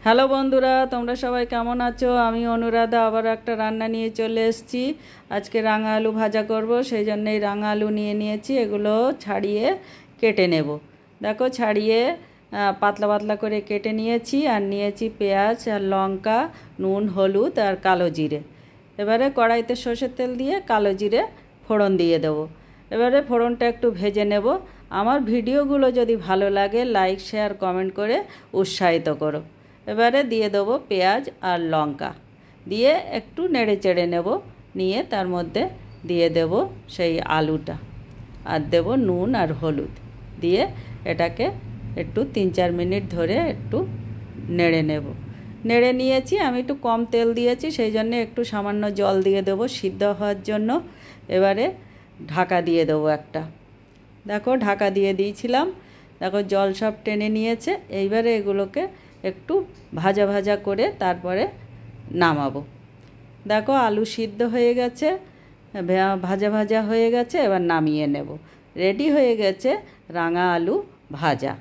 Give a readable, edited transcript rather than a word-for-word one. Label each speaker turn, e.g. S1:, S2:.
S1: Hello বন্ধুরা, তোমরা সবাই কেমন আছো? আমি অনুরাধা আবার একটা রান্না নিয়ে চলে এসেছি। আজকে রাঙা আলু ভাজা করব, সেই জন্যই রাঙা আলু নিয়ে নিয়েছি। এগুলো ছাড়িয়ে কেটে নেব। দেখো ছাড়িয়ে পাতলা পাতলা করে কেটে নিয়েছি। আর নিয়েছি পেঁয়াজ আর লঙ্কা, নুন, হলুদ আর কালো জিরে। এবারে কড়াইতে সর্ষের তেল দিয়ে কালো জিরে ফোড়ন দিয়ে দেবো। এবারে ফোড়নটা একটু ভেজে নেব। আমার ভিডিওগুলো যদি ভালো লাগে লাইক, শেয়ার, কমেন্ট করে উৎসাহিত করো। এবারে দিয়ে দেবো পেঁয়াজ আর লঙ্কা, দিয়ে একটু নেড়ে চেড়ে নেব। নিয়ে তার মধ্যে দিয়ে দেব সেই আলুটা, আর দেব নুন আর হলুদ দিয়ে এটাকে একটু 3-4 মিনিট ধরে একটু নেড়ে নেব। নেড়ে নিয়েছি, আমি একটু কম তেল দিয়েছি, সেই জন্য একটু সামান্য জল দিয়ে দেবো সিদ্ধ হওয়ার জন্য। এবারে ঢাকা দিয়ে দেবো একটা। দেখো ঢাকা দিয়ে দিয়েছিলাম, দেখো জল সব টেনে নিয়েছে। এইবারে এগুলোকে একটু ভাজা ভাজা করে তারপরে নামাবো। দেখো আলু সিদ্ধ হয়ে গেছে, ভাজা ভাজা হয়ে গেছে। এবার নামিয়ে নেব। রেডি হয়ে গেছে রাঙা আলু ভাজা।